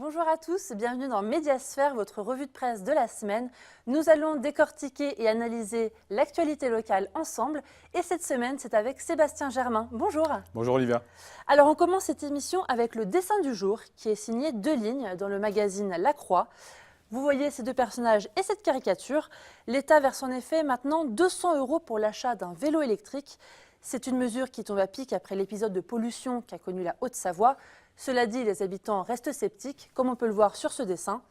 Bonjour à tous, bienvenue dans Médiasphère, votre revue de presse de la semaine. Nous allons décortiquer et analyser l'actualité locale ensemble. Et cette semaine, c'est avec Sébastien Germain. Bonjour. Bonjour Olivia. Alors on commence cette émission avec le dessin du jour qui est signé 2 lignes dans le magazine La Croix. Vous voyez ces 2 personnages et cette caricature. L'État verse en effet maintenant 200 € pour l'achat d'un vélo électrique. C'est une mesure qui tombe à pic après l'épisode de pollution qu'a connu la Haute-Savoie. Cela dit, les habitants restent sceptiques, comme on peut le voir sur ce dessin.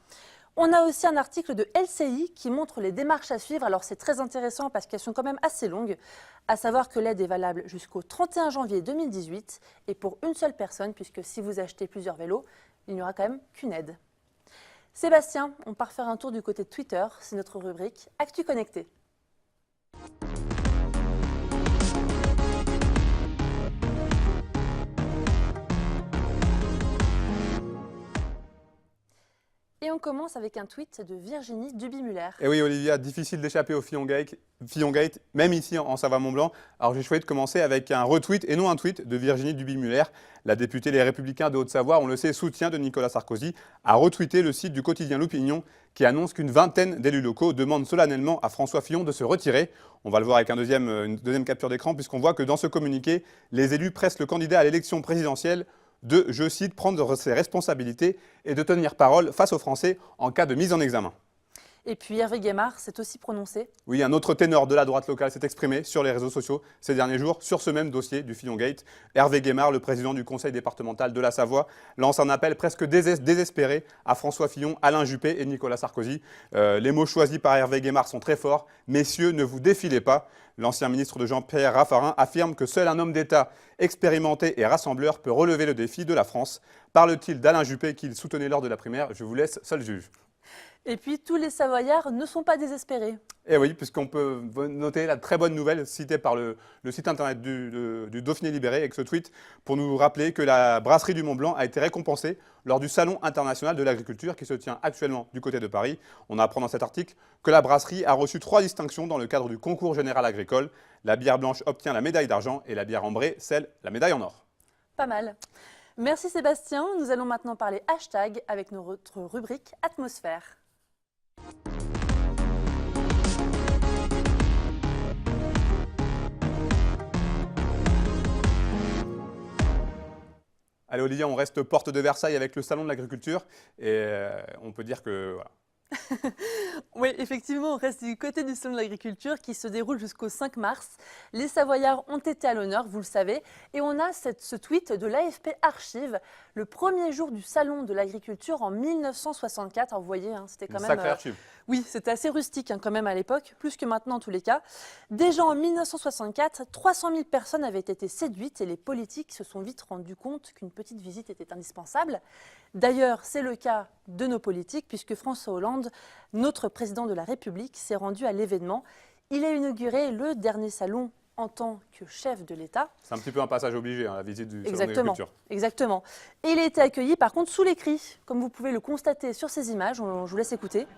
On a aussi un article de LCI qui montre les démarches à suivre. Alors c'est très intéressant parce qu'elles sont quand même assez longues. À savoir que l'aide est valable jusqu'au 31 janvier 2018 et pour une seule personne, puisque si vous achetez plusieurs vélos, il n'y aura quand même qu'une aide. Sébastien, on part faire un tour du côté de Twitter. C'est notre rubrique Actu Connecté. Et on commence avec un tweet de Virginie Duby-Muller. Et oui Olivia, difficile d'échapper au Fillon Gate, même ici en Savoie-Mont-Blanc. Alors j'ai choisi de commencer avec un retweet et non un tweet de Virginie Duby-Muller. La députée Les Républicains de Haute-Savoie, on le sait, soutien de Nicolas Sarkozy, a retweeté le site du quotidien L'Opinion qui annonce qu'une vingtaine d'élus locaux demandent solennellement à François Fillon de se retirer. On va le voir avec une deuxième capture d'écran puisqu'on voit que dans ce communiqué, les élus pressent le candidat à l'élection présidentielle de, je cite, prendre ses responsabilités et de tenir parole face aux Français en cas de mise en examen. Et puis Hervé Guémard s'est aussi prononcé. Oui, un autre ténor de la droite locale s'est exprimé sur les réseaux sociaux ces derniers jours sur ce même dossier du Fillon Gate. Hervé Guémard, le président du conseil départemental de la Savoie, lance un appel presque désespéré à François Fillon, Alain Juppé et Nicolas Sarkozy. Les mots choisis par Hervé Guémard sont très forts. « Messieurs, ne vous défilez pas ». L'ancien ministre de Jean-Pierre Raffarin affirme que seul un homme d'État expérimenté et rassembleur peut relever le défi de la France. Parle-t-il d'Alain Juppé qu'il soutenait lors de la primaire? Je vous laisse seul juge. Et puis, tous les Savoyards ne sont pas désespérés. Et oui, puisqu'on peut noter la très bonne nouvelle citée par le site internet du Dauphiné Libéré avec ce tweet pour nous rappeler que la brasserie du Mont-Blanc a été récompensée lors du Salon international de l'agriculture qui se tient actuellement du côté de Paris. On apprend dans cet article que la brasserie a reçu 3 distinctions dans le cadre du concours général agricole. La bière blanche obtient la médaille d'argent et la bière ambrée, la médaille en or. Pas mal. Merci Sébastien. Nous allons maintenant parler hashtag avec notre rubrique Atmosphère. Allez Olivia, on reste porte de Versailles avec le salon de l'agriculture et on peut dire que voilà. Oui, effectivement, on reste du côté du salon de l'agriculture qui se déroule jusqu'au 5 mars. Les Savoyards ont été à l'honneur, vous le savez, et on a ce tweet de l'AFP Archives, le premier jour du salon de l'agriculture en 1964. Alors vous voyez, c'était quand même... Sacré archive. Oui, c'était assez rustique quand même à l'époque, plus que maintenant en tous les cas. Déjà en 1964, 300 000 personnes avaient été séduites et les politiques se sont vite rendus compte qu'une petite visite était indispensable. D'ailleurs, c'est le cas de nos politiques puisque François Hollande, notre président de la République, s'est rendu à l'événement. Il a inauguré le dernier salon en tant que chef de l'État. C'est un petit peu un passage obligé, la visite du salon de l'agriculture. Exactement. Et il a été accueilli par contre sous les cris, comme vous pouvez le constater sur ces images. Je vous laisse écouter.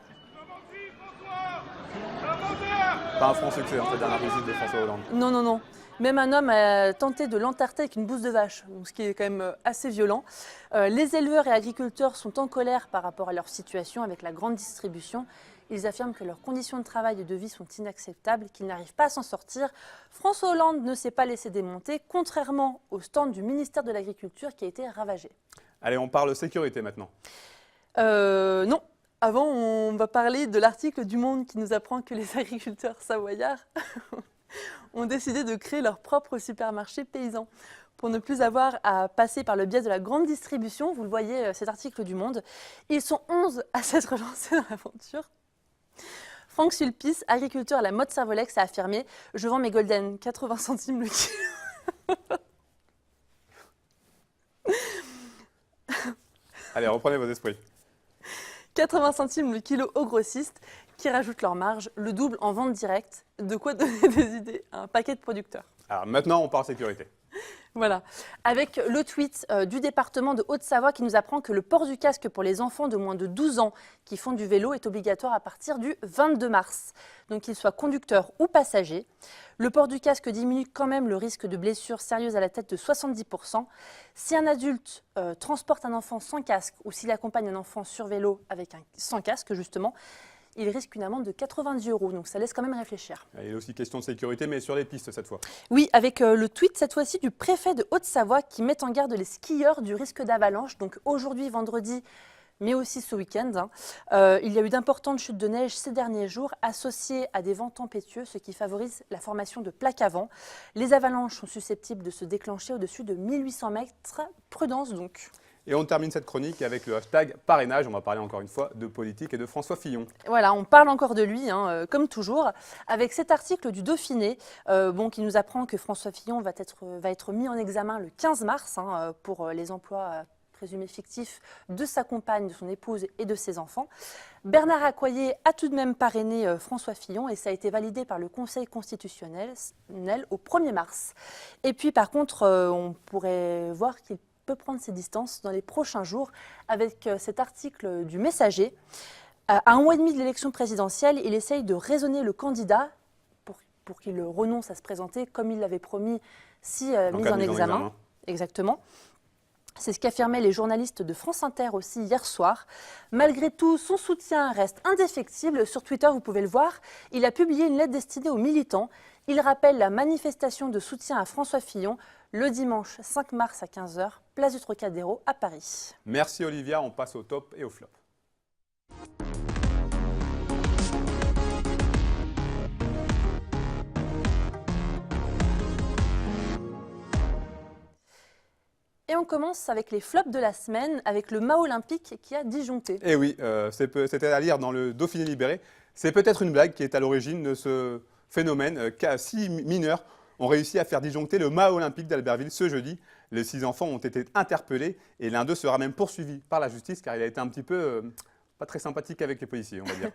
Pas un franc succès, cette dernière visite de François Hollande. Non, non, non. Même un homme a tenté de l'entarter avec une bouse de vache, ce qui est quand même assez violent. Les éleveurs et agriculteurs sont en colère par rapport à leur situation avec la grande distribution. Ils affirment que leurs conditions de travail et de vie sont inacceptables, qu'ils n'arrivent pas à s'en sortir. François Hollande ne s'est pas laissé démonter, contrairement au stand du ministère de l'Agriculture qui a été ravagé. Allez, on parle sécurité maintenant. Non. Avant, on va parler de l'article du Monde qui nous apprend que les agriculteurs savoyards ont décidé de créer leur propre supermarché paysan pour ne plus avoir à passer par le biais de la grande distribution. Vous le voyez, cet article du Monde. Ils sont 11 à s'être lancés dans l'aventure. Franck Sulpice, agriculteur à la mode Servolex, a affirmé « Je vends mes golden 80 centimes le kilo ». Allez, reprenez vos esprits. 80 centimes le kilo aux grossistes qui rajoutent leur marge, le double en vente directe. De quoi donner des idées à un paquet de producteurs. Alors maintenant, on parle sécurité. Voilà, avec le tweet du département de Haute-Savoie qui nous apprend que le port du casque pour les enfants de moins de 12 ans qui font du vélo est obligatoire à partir du 22 mars, donc qu'ils soient conducteurs ou passagers. Le port du casque diminue quand même le risque de blessures sérieuses à la tête de 70%. Si un adulte transporte un enfant sans casque ou s'il accompagne un enfant sur vélo sans casque justement, il risque une amende de 90 €, donc ça laisse quand même réfléchir. Il est aussi question de sécurité, mais sur les pistes cette fois. Oui, avec le tweet cette fois-ci du préfet de Haute-Savoie qui met en garde les skieurs du risque d'avalanche. Donc aujourd'hui, vendredi, mais aussi ce week-end, il y a eu d'importantes chutes de neige ces derniers jours associées à des vents tempétueux, ce qui favorise la formation de plaques à vent. Les avalanches sont susceptibles de se déclencher au-dessus de 1800 mètres. Prudence donc. Et on termine cette chronique avec le hashtag parrainage. On va parler encore une fois de politique et de François Fillon. Voilà, on parle encore de lui, comme toujours, avec cet article du Dauphiné qui nous apprend que François Fillon va être mis en examen le 15 mars pour les emplois présumés fictifs de sa compagne, de son épouse et de ses enfants. Bernard Accoyer a tout de même parrainé François Fillon et ça a été validé par le Conseil constitutionnel au 1er mars. Et puis par contre, on pourrait voir qu'il peut prendre ses distances dans les prochains jours avec cet article du Messager. À un mois et demi de l'élection présidentielle, il essaye de raisonner le candidat pour qu'il renonce à se présenter comme il l'avait promis si mis en examen. Exactement. C'est ce qu'affirmaient les journalistes de France Inter aussi hier soir. Malgré tout, son soutien reste indéfectible. Sur Twitter, vous pouvez le voir, il a publié une lettre destinée aux militants. Il rappelle la manifestation de soutien à François Fillon le dimanche 5 mars à 15 h, place du Trocadéro à Paris. Merci Olivia, on passe au top et au flop. Et on commence avec les flops de la semaine, avec le mât olympique qui a disjoncté. Eh oui, c'était à lire dans le Dauphiné libéré. C'est peut-être une blague qui est à l'origine de ce phénomène. 6 mineurs ont réussi à faire disjoncter le mât olympique d'Albertville ce jeudi. Les 6 enfants ont été interpellés et l'un d'eux sera même poursuivi par la justice car il a été un petit peu pas très sympathique avec les policiers, on va dire.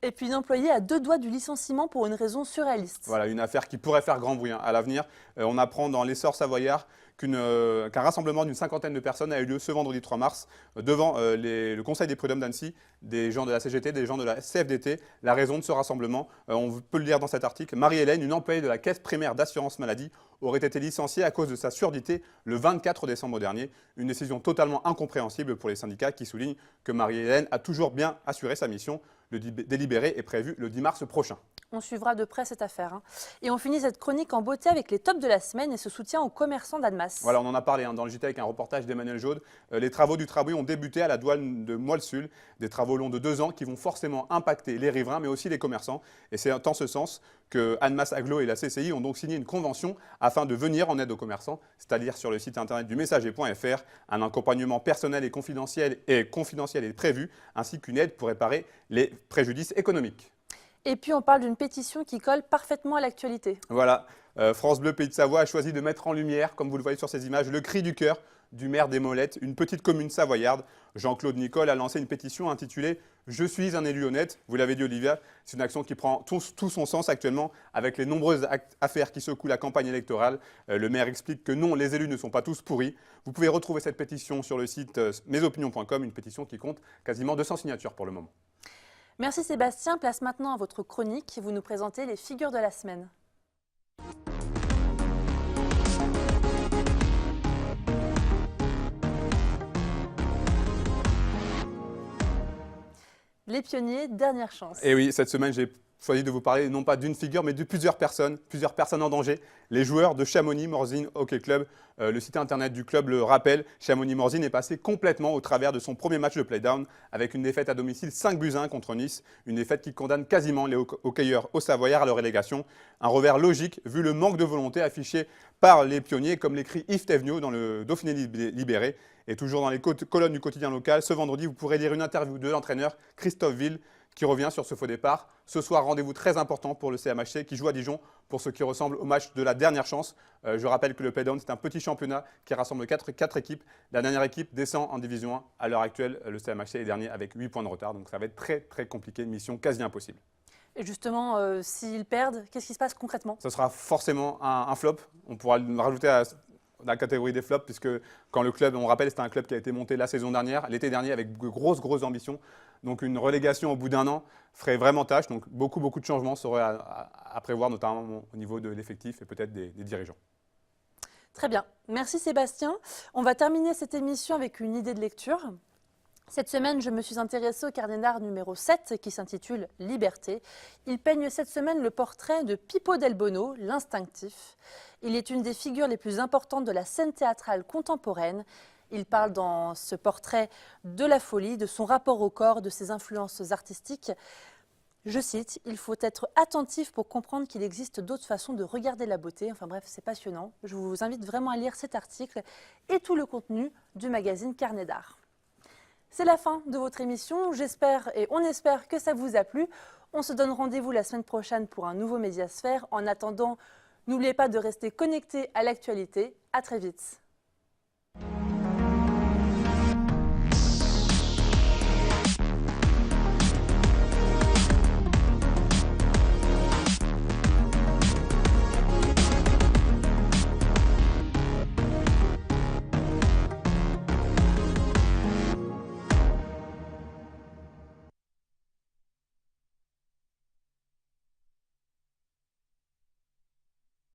Et puis une employée à 2 doigts du licenciement pour une raison surréaliste. Voilà, une affaire qui pourrait faire grand bruit à l'avenir. On apprend dans l'essor savoyard qu'un rassemblement d'une 50aine de personnes a eu lieu ce vendredi 3 mars devant le Conseil des prud'hommes d'Annecy, des gens de la CGT, des gens de la CFDT. La raison de ce rassemblement, on peut le lire dans cet article, Marie-Hélène, une employée de la Caisse primaire d'assurance maladie, aurait été licenciée à cause de sa surdité le 24 décembre dernier. Une décision totalement incompréhensible pour les syndicats qui soulignent que Marie-Hélène a toujours bien assuré sa mission. Le délibéré est prévu le 10 mars prochain. On suivra de près cette affaire. Et on finit cette chronique en beauté avec les tops de la semaine et ce soutien aux commerçants d'Annemasse. Voilà, on en a parlé dans le JT avec un reportage d'Emmanuel Jaude. Les travaux du tramway ont débuté à la douane de Moissul. Des travaux longs de 2 ans qui vont forcément impacter les riverains mais aussi les commerçants. Et c'est en ce sens que Annemasse Agglo et la CCI ont donc signé une convention afin de venir en aide aux commerçants, c'est-à-dire sur le site internet du messager.fr. Un accompagnement personnel et confidentiel est prévu, ainsi qu'une aide pour réparer les préjudices économiques. Et puis on parle d'une pétition qui colle parfaitement à l'actualité. Voilà, France Bleu Pays de Savoie a choisi de mettre en lumière, comme vous le voyez sur ces images, le cri du cœur du maire des Molettes, une petite commune savoyarde. Jean-Claude Nicole a lancé une pétition intitulée « Je suis un élu honnête ». Vous l'avez dit Olivia, c'est une action qui prend tout son sens actuellement avec les nombreuses affaires qui secouent la campagne électorale. Le maire explique que non, les élus ne sont pas tous pourris. Vous pouvez retrouver cette pétition sur le site mesopinions.com, une pétition qui compte quasiment 200 signatures pour le moment. Merci Sébastien, place maintenant à votre chronique. Vous nous présentez les figures de la semaine. Les pionniers, dernière chance. Et oui, cette semaine, j'ai choisi de vous parler non pas d'une figure, mais de plusieurs personnes en danger. Les joueurs de Chamonix-Morzine Hockey Club. Le site internet du club le rappelle, Chamonix-Morzine est passé complètement au travers de son premier match de play-down avec une défaite à domicile 5-1 contre Nice. Une défaite qui condamne quasiment les hockeyeurs au Savoyard à leur relégation. Un revers logique vu le manque de volonté affiché par les pionniers, comme l'écrit Yves Thévenot dans le Dauphiné libéré. Et toujours dans les colonnes du quotidien local, ce vendredi, vous pourrez lire une interview de l'entraîneur Christophe Ville qui revient sur ce faux départ. Ce soir, rendez-vous très important pour le CMHC qui joue à Dijon pour ce qui ressemble au match de la dernière chance. Je rappelle que le Play-Down, c'est un petit championnat qui rassemble 4 équipes. La dernière équipe descend en Division 1. À l'heure actuelle, le CMHC est dernier avec 8 points de retard. Donc ça va être très très compliqué, une mission quasi impossible. Et justement, s'ils perdent, qu'est-ce qui se passe concrètement? Ce sera forcément un flop. On pourra rajouter à la catégorie des flops, puisque quand le club, on rappelle, c'était un club qui a été monté la saison dernière, l'été dernier, avec de grosses ambitions. Donc une relégation au bout d'un an ferait vraiment tâche. Donc beaucoup de changements seraient à prévoir, notamment au niveau de l'effectif et peut-être des dirigeants. Très bien. Merci Sébastien. On va terminer cette émission avec une idée de lecture. Cette semaine, je me suis intéressée au carnet d'art numéro 7 qui s'intitule « Liberté ». Il peigne cette semaine le portrait de Pippo del Bono, l'instinctif. Il est une des figures les plus importantes de la scène théâtrale contemporaine. Il parle dans ce portrait de la folie, de son rapport au corps, de ses influences artistiques. Je cite, « Il faut être attentif pour comprendre qu'il existe d'autres façons de regarder la beauté ». Enfin bref, c'est passionnant. Je vous invite vraiment à lire cet article et tout le contenu du magazine Carnet d'art. C'est la fin de votre émission. J'espère et on espère que ça vous a plu. On se donne rendez-vous la semaine prochaine pour un nouveau Médiasphère. En attendant, n'oubliez pas de rester connecté à l'actualité. À très vite.